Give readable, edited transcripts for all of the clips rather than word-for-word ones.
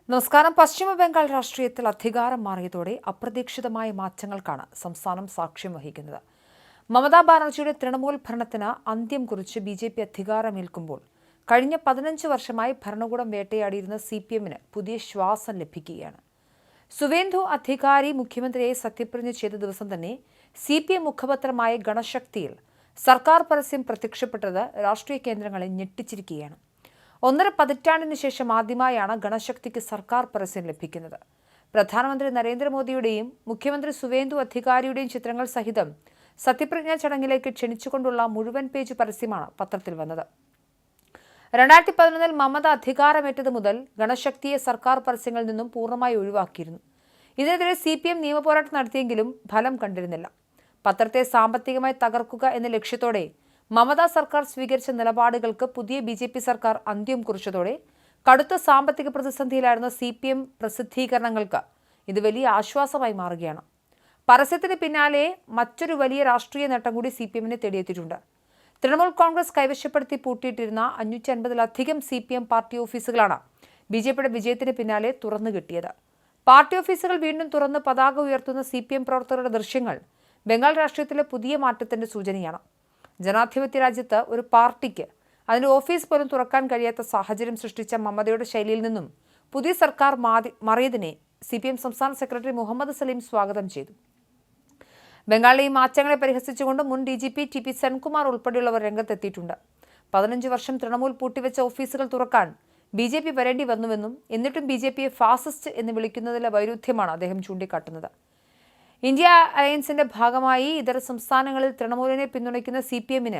നമസ്കാരം. പശ്ചിമ ബംഗാൾ രാഷ്ട്രീയത്തിൽ അധികാരം മാറിയതോടെ അപ്രതീക്ഷിതമായ മാറ്റങ്ങൾക്കാണ് സംസ്ഥാനം സാക്ഷ്യം വഹിക്കുന്നത്. മമതാ ബാനർജിയുടെ തൃണമൂൽ ഭരണത്തിന് അന്ത്യം കുറിച്ച് BJP അധികാരമേൽക്കുമ്പോൾ കഴിഞ്ഞ 15 വർഷമായി ഭരണകൂടം വേട്ടയാടിയിരുന്ന CPM-ന് പുതിയ ശ്വാസം ലഭിക്കുകയാണ്. സുവേന്ദു അധികാരി മുഖ്യമന്ത്രിയെ സത്യപ്രതിജ്ഞ ചെയ്ത ദിവസം തന്നെ CPM മുഖപത്രമായ ഗണശക്തിയിൽ സർക്കാർ പരസ്യം പ്രത്യക്ഷപ്പെട്ടത് രാഷ്ട്രീയ കേന്ദ്രങ്ങളെ ഞെട്ടിച്ചിരിക്കുകയാണ്. 1.5 പതിറ്റാണ്ടിന് ശേഷം ആദ്യമായാണ് ഗണശക്തിക്ക് സർക്കാർ പരസ്യം ലഭിക്കുന്നത്. പ്രധാനമന്ത്രി നരേന്ദ്രമോദിയുടെയും മുഖ്യമന്ത്രി സുവേന്ദു അധികാരിയുടെയും ചിത്രങ്ങൾ സഹിതം സത്യപ്രതിജ്ഞാ ചടങ്ങിലേക്ക് ക്ഷണിച്ചുകൊണ്ടുള്ള മുഴുവൻ പേജ് പരസ്യമാണ് പത്രത്തിൽ വന്നത്. 2011 മമത അധികാരമേറ്റത് മുതൽ ഗണശക്തിയെ സർക്കാർ പരസ്യങ്ങളിൽ നിന്നും പൂർണ്ണമായി ഒഴിവാക്കിയിരുന്നു. ഇതിനെതിരെ CPM നിയമപോരാട്ടം നടത്തിയെങ്കിലും ഫലം കണ്ടിരുന്നില്ല. പത്രത്തെ സാമ്പത്തികമായി തകർക്കുക എന്ന ലക്ഷ്യത്തോടെ മമതാ സർക്കാർ സ്വീകരിച്ച നിലപാടുകൾക്ക് പുതിയ BJP സർക്കാർ അന്ത്യം കുറിച്ചതോടെ കടുത്ത സാമ്പത്തിക പ്രതിസന്ധിയിലായിരുന്ന CPM പ്രസിദ്ധീകരണങ്ങൾക്ക് ഇത് വലിയ ആശ്വാസമായി മാറുകയാണ്. പരസ്യത്തിന് പിന്നാലെ മറ്റൊരു വലിയ രാഷ്ട്രീയ നേട്ടം കൂടി CPM-നെ തേടിയെത്തിയിട്ടുണ്ട്. തൃണമൂൽ കോൺഗ്രസ് കൈവശപ്പെടുത്തി പൂട്ടിയിട്ടിരുന്ന 550-ലധികം CPM പാർട്ടി ഓഫീസുകളാണ് BJP-യുടെ വിജയത്തിന് പിന്നാലെ തുറന്നു കിട്ടിയത്. പാർട്ടി ഓഫീസുകൾ വീണ്ടും തുറന്ന് പതാക ഉയർത്തുന്ന CPM പ്രവർത്തകരുടെ ദൃശ്യങ്ങൾ ബംഗാൾ രാഷ്ട്രീയത്തിലെ പുതിയ മാറ്റത്തിന്റെ സൂചനയാണ്. ജനാധിപത്യ രാജ്യത്ത് ഒരു പാർട്ടിക്ക് അതിന്റെ ഓഫീസ് പോലും തുറക്കാൻ കഴിയാത്ത സാഹചര്യം സൃഷ്ടിച്ച മമതയുടെ ശൈലിയിൽ നിന്നും പുതിയ സർക്കാർ മാറിയതിനെ CPM സംസ്ഥാന സെക്രട്ടറി മുഹമ്മദ് സലീം സ്വാഗതം ചെയ്തു. ബംഗാളിലെ ഈ മാറ്റങ്ങളെ പരിഹസിച്ചുകൊണ്ട് മുൻ DGP TP സെൻകുമാർ ഉൾപ്പെടെയുള്ളവർ രംഗത്തെത്തിയിട്ടുണ്ട്. 15 വർഷം തൃണമൂൽ പൂട്ടിവെച്ച ഓഫീസുകൾ തുറക്കാൻ BJP വരേണ്ടി വന്നുവെന്നും എന്നിട്ടും BJP-യെ ഫാസിസ്റ്റ് എന്ന് വിളിക്കുന്നതിലെ വൈരുദ്ധ്യമാണ് അദ്ദേഹം ചൂണ്ടിക്കാട്ടുന്നത്. ഇന്ത്യ അലയൻസിന്റെ ഭാഗമായി ഇതര സംസ്ഥാനങ്ങളിൽ തൃണമൂലിനെ പിന്തുണയ്ക്കുന്ന CPM-ന്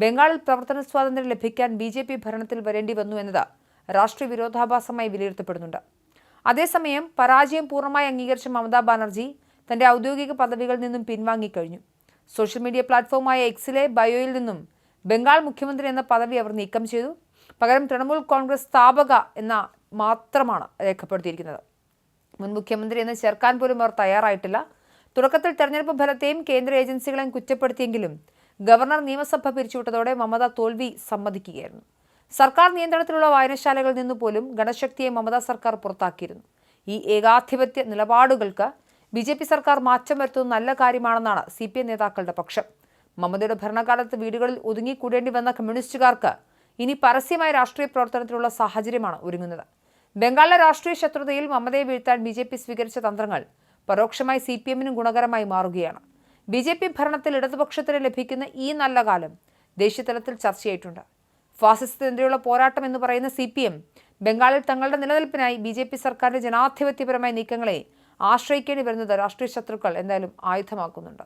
ബംഗാളിൽ പ്രവർത്തന സ്വാതന്ത്ര്യം ലഭിക്കാൻ BJP ഭരണത്തിൽ വരേണ്ടി വന്നു എന്നത് രാഷ്ട്രീയ വിരോധാഭാസമായി വിലയിരുത്തപ്പെടുന്നുണ്ട്. അതേസമയം പരാജയം പൂർണ്ണമായി അംഗീകരിച്ച മമതാ ബാനർജി തന്റെ ഔദ്യോഗിക പദവികളിൽ നിന്നും പിൻവാങ്ങിക്കഴിഞ്ഞു. സോഷ്യൽ മീഡിയ പ്ലാറ്റ്ഫോമായ എക്സിലെ ബയോയിൽ നിന്നും ബംഗാൾ മുഖ്യമന്ത്രി എന്ന പദവി അവർ നീക്കം ചെയ്തു. പകരം തൃണമൂൽ കോൺഗ്രസ് സ്ഥാപക എന്ന മാത്രമാണ് രേഖപ്പെടുത്തിയിരിക്കുന്നത്. മുൻ മുഖ്യമന്ത്രി എന്ന് ചേർക്കാൻ പോലും അവർ തയ്യാറായിട്ടില്ല. തുടക്കത്തിൽ തെരഞ്ഞെടുപ്പ് ഫലത്തെയും കേന്ദ്ര ഏജൻസികളെയും കുറ്റപ്പെടുത്തിയെങ്കിലും ഗവർണർ നിയമസഭ പിരിച്ചുവിട്ടതോടെ മമത തോൽവി സമ്മതിക്കുകയായിരുന്നു. സർക്കാർ നിയന്ത്രണത്തിലുള്ള വായനശാലകളിൽ നിന്ന് പോലും ഗണശക്തിയെ മമത സർക്കാർ പുറത്താക്കിയിരുന്നു. ഈ ഏകാധിപത്യ നിലപാടുകൾക്ക് BJP സർക്കാർ മാറ്റം വരുത്തുന്നത് നല്ല കാര്യമാണെന്നാണ് CPM നേതാക്കളുടെ പക്ഷം. മമതയുടെ ഭരണകാലത്ത് വീടുകളിൽ ഒതുങ്ങിക്കൂടേണ്ടി വന്ന കമ്മ്യൂണിസ്റ്റുകാർക്ക് ഇനി പരസ്യമായ രാഷ്ട്രീയ പ്രവർത്തനത്തിലുള്ള സാഹചര്യമാണ് ഒരുങ്ങുന്നത്. ബംഗാളിലെ രാഷ്ട്രീയ ശത്രുതയിൽ മമതയെ വീഴ്ത്താൻ BJP സ്വീകരിച്ച തന്ത്രങ്ങൾ പരോക്ഷമായി CPM-നും ഗുണകരമായി മാറുകയാണ്. BJP ഭരണത്തിൽ ഇടതുപക്ഷത്തിന് ലഭിക്കുന്ന ഈ നല്ല കാലം ദേശീയതലത്തിൽ ചർച്ചയായിട്ടുണ്ട്. ഫാസിസത്തിനെതിരെയുള്ള പോരാട്ടം എന്ന് പറയുന്ന CPM ബംഗാളിൽ തങ്ങളുടെ നിലനിൽപ്പിനായി BJP സർക്കാരിന്റെ ജനാധിപത്യപരമായ നീക്കങ്ങളെ ആശ്രയിക്കേണ്ടി വരുന്നത് രാഷ്ട്രീയ ശത്രുക്കൾ എന്തായാലും ആയുധമാക്കുന്നുണ്ട്.